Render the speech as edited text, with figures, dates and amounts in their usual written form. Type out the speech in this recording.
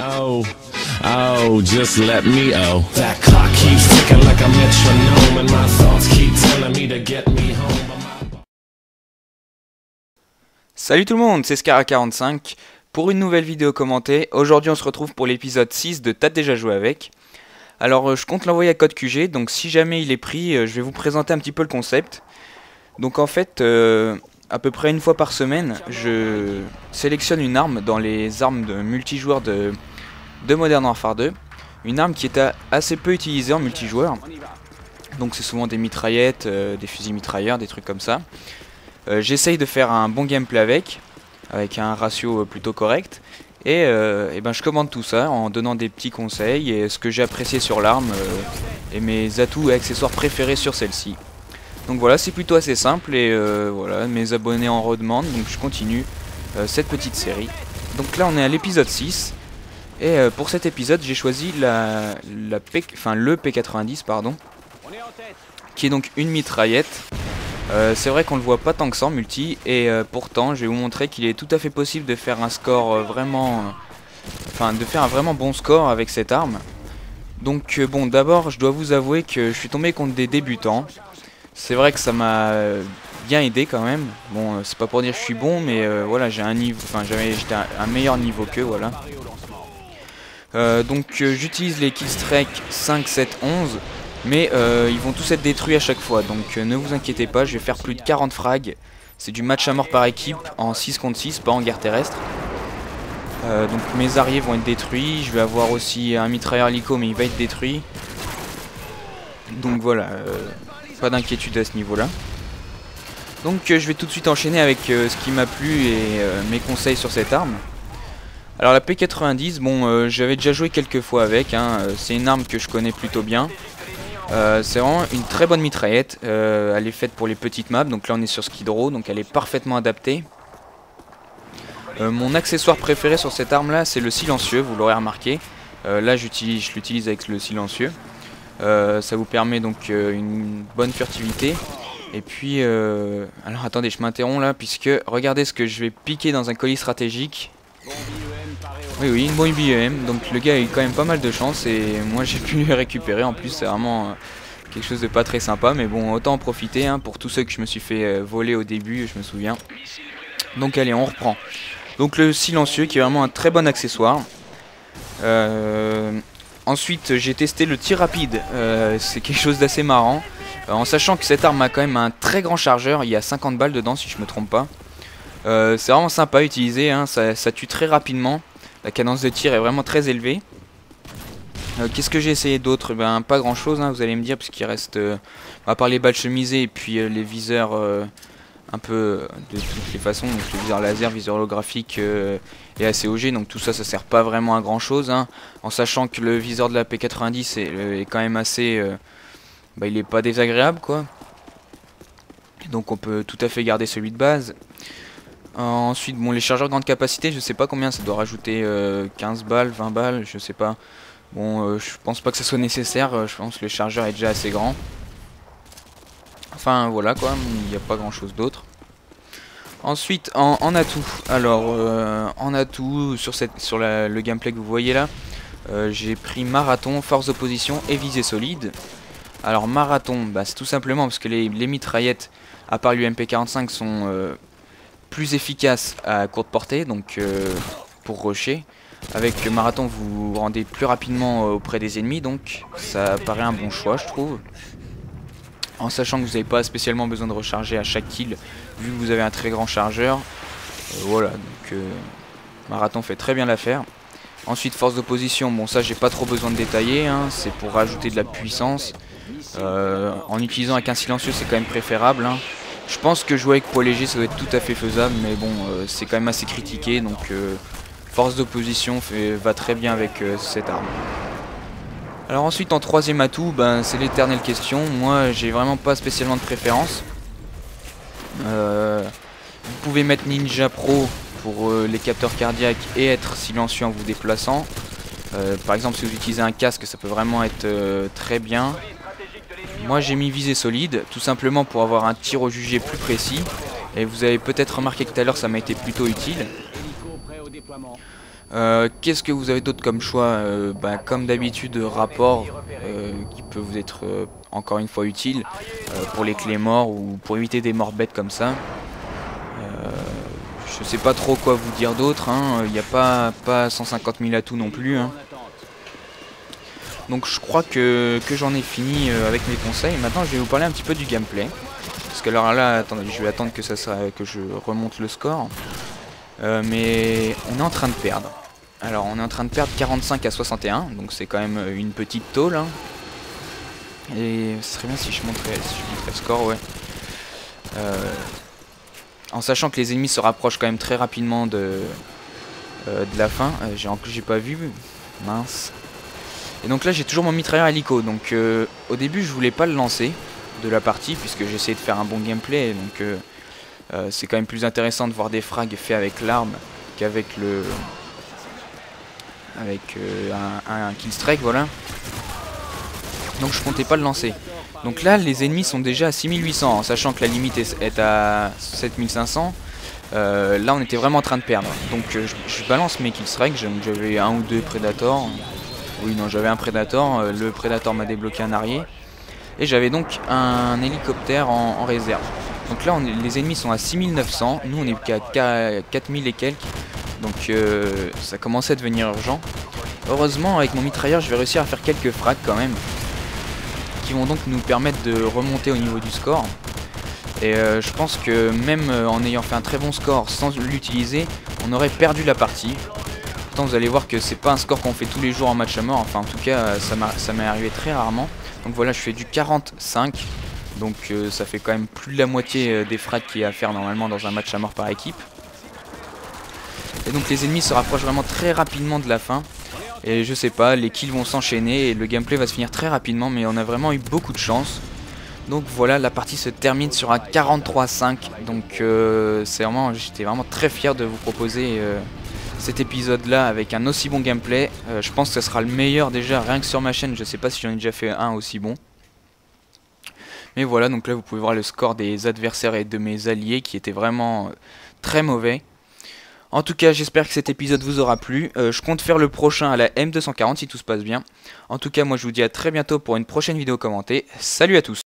Oh, oh, just let me That clock keeps ticking like a metronome, and my thoughts keep telling me to get me home. Salut tout le monde, c'est Scara45 pour une nouvelle vidéo commentée. Aujourd'hui on se retrouve pour l'épisode 6 de T'as déjà joué avec. Alors je compte l'envoyer à Code QG, donc si jamais il est pris, je vais vous présenter un petit peu le concept. Donc en fait, à peu près une fois par semaine, je sélectionne une arme dans les armes de multijoueur de Modern Warfare 2. Une arme qui est assez peu utilisée en multijoueur. Donc c'est souvent des mitraillettes, des fusils mitrailleurs, des trucs comme ça. J'essaye de faire un bon gameplay avec un ratio plutôt correct. Et ben je commande tout ça en donnant des petits conseils et ce que j'ai apprécié sur l'arme et mes atouts et accessoires préférés sur celle-ci. Donc voilà, c'est plutôt assez simple et voilà, mes abonnés en redemandent, donc je continue cette petite série. Donc là on est à l'épisode 6 et pour cet épisode j'ai choisi le P90 pardon, qui est donc une mitraillette. C'est vrai qu'on le voit pas tant que ça en multi et pourtant je vais vous montrer qu'il est tout à fait possible de faire un score de faire un vraiment bon score avec cette arme. Donc bon, d'abord je dois vous avouer que je suis tombé contre des débutants. C'est vrai que ça m'a bien aidé quand même. Bon, c'est pas pour dire que je suis bon, mais voilà, j'ai un niveau, j'étais un meilleur niveau qu'eux, voilà. Donc j'utilise les Killstreak 5, 7, 11. Mais ils vont tous être détruits à chaque fois, donc ne vous inquiétez pas, je vais faire plus de 40 frags. C'est du match à mort par équipe, en 6 contre 6, pas en guerre terrestre. Donc mes arriers vont être détruits, je vais avoir aussi un mitrailleur hélico, mais il va être détruit. Donc voilà, pas d'inquiétude à ce niveau-là. Donc je vais tout de suite enchaîner avec ce qui m'a plu et mes conseils sur cette arme. Alors la P90, bon, j'avais déjà joué quelques fois avec, hein, c'est une arme que je connais plutôt bien. C'est vraiment une très bonne mitraillette, elle est faite pour les petites maps, donc là on est sur Skid Row, donc elle est parfaitement adaptée. Mon accessoire préféré sur cette arme là c'est le silencieux, vous l'aurez remarqué. Là je l'utilise avec le silencieux, ça vous permet donc une bonne furtivité. Et puis, alors attendez, je m'interromps là, puisque regardez ce que je vais piquer dans un colis stratégique. Oui, une bombe IEM, donc le gars a eu quand même pas mal de chance et moi j'ai pu le récupérer. En plus c'est vraiment quelque chose de pas très sympa, mais bon, autant en profiter hein, pour tous ceux que je me suis fait voler au début, je me souviens. Donc allez, on reprend. Donc le silencieux qui est vraiment un très bon accessoire. Ensuite j'ai testé le tir rapide, c'est quelque chose d'assez marrant. En sachant que cette arme a quand même un très grand chargeur, il y a 50 balles dedans si je me trompe pas. C'est vraiment sympa à utiliser, hein, ça tue très rapidement. La cadence de tir est vraiment très élevée. Qu'est-ce que j'ai essayé d'autre? Ben pas grand chose, hein, vous allez me dire, puisqu'il reste, à part les balles chemisées et puis les viseurs un peu de toutes les façons, donc le viseur laser, viseur holographique et ACOG, donc tout ça, ça sert pas vraiment à grand chose, hein, en sachant que le viseur de la P90 est quand même assez, il est pas désagréable quoi. Donc on peut tout à fait garder celui de base. Ensuite, bon, les chargeurs grande capacité, je sais pas combien, ça doit rajouter 15 balles, 20 balles, je sais pas. Bon, je pense pas que ça soit nécessaire, je pense que le chargeur est déjà assez grand. Enfin, voilà quoi, il n'y a pas grand chose d'autre. Ensuite, en atout, alors, en atout, sur le gameplay que vous voyez là, j'ai pris marathon, force d'opposition et visée solide. Alors, marathon, bah, c'est tout simplement parce que les mitraillettes, à part l'UMP45, sont plus efficace à courte portée, donc pour rusher. Avec marathon vous vous rendez plus rapidement auprès des ennemis, donc ça paraît un bon choix je trouve. En sachant que vous n'avez pas spécialement besoin de recharger à chaque kill, vu que vous avez un très grand chargeur. Voilà, donc marathon fait très bien l'affaire. Ensuite force d'opposition, bon ça j'ai pas trop besoin de détailler, hein, c'est pour rajouter de la puissance. En utilisant avec un silencieux c'est quand même préférable, hein. Je pense que jouer avec poids léger ça doit être tout à fait faisable, mais bon c'est quand même assez critiqué, donc force d'opposition va très bien avec cette arme. Alors ensuite en troisième atout, ben, c'est l'éternelle question, moi j'ai vraiment pas spécialement de préférence. Vous pouvez mettre Ninja Pro pour les capteurs cardiaques et être silencieux en vous déplaçant. Par exemple si vous utilisez un casque ça peut vraiment être très bien. Moi j'ai mis visée solide, tout simplement pour avoir un tir au jugé plus précis. Et vous avez peut-être remarqué que tout à l'heure ça m'a été plutôt utile. Qu'est-ce que vous avez d'autre comme choix? Comme d'habitude, rapport qui peut vous être encore une fois utile pour les clés morts ou pour éviter des morts bêtes comme ça. Je sais pas trop quoi vous dire d'autre, hein. Il n'y a pas 150 000 atouts non plus, hein. Donc je crois que j'en ai fini avec mes conseils. Maintenant je vais vous parler un petit peu du gameplay. Parce que alors là, attendez, je vais attendre que je remonte le score. Mais on est en train de perdre. Alors on est en train de perdre 45 à 61, donc c'est quand même une petite tôle, hein. Et ce serait bien si je montrais le score, ouais. En sachant que les ennemis se rapprochent quand même très rapidement de la fin. J'ai pas vu, mince. Et donc là j'ai toujours mon mitrailleur hélico, donc au début je voulais pas le lancer de la partie puisque j'essayais de faire un bon gameplay, donc c'est quand même plus intéressant de voir des frags faits avec l'arme qu'avec un killstrike, voilà. Donc je comptais pas le lancer. Donc là les ennemis sont déjà à 6800, en sachant que la limite est à 7500. Là on était vraiment en train de perdre. Donc je balance mes killstrikes, j'avais un ou deux Predators. Oui, non, j'avais un Predator, le Predator m'a débloqué un arrier. Et j'avais donc un hélicoptère en réserve. Donc là, les ennemis sont à 6900, nous on est qu'à 4000 et quelques. Donc ça commençait à devenir urgent. Heureusement, avec mon mitrailleur, je vais réussir à faire quelques frags quand même. Qui vont donc nous permettre de remonter au niveau du score. Et je pense que même en ayant fait un très bon score sans l'utiliser, on aurait perdu la partie. Pourtant vous allez voir que c'est pas un score qu'on fait tous les jours en match à mort, enfin en tout cas ça m'est arrivé très rarement. Donc voilà, je fais du 45, donc ça fait quand même plus de la moitié des frags qu'il y a à faire normalement dans un match à mort par équipe. Et donc les ennemis se rapprochent vraiment très rapidement de la fin. Et je sais pas, les kills vont s'enchaîner et le gameplay va se finir très rapidement, mais on a vraiment eu beaucoup de chance. Donc voilà, la partie se termine sur un 43-5, donc j'étais vraiment très fier de vous proposer cet épisode là avec un aussi bon gameplay. Je pense que ce sera le meilleur déjà rien que sur ma chaîne, je sais pas si j'en ai déjà fait un aussi bon. Mais voilà, donc là vous pouvez voir le score des adversaires et de mes alliés qui était vraiment très mauvais. En tout cas j'espère que cet épisode vous aura plu. Je compte faire le prochain à la M240 si tout se passe bien. En tout cas moi je vous dis à très bientôt pour une prochaine vidéo commentée. Salut à tous.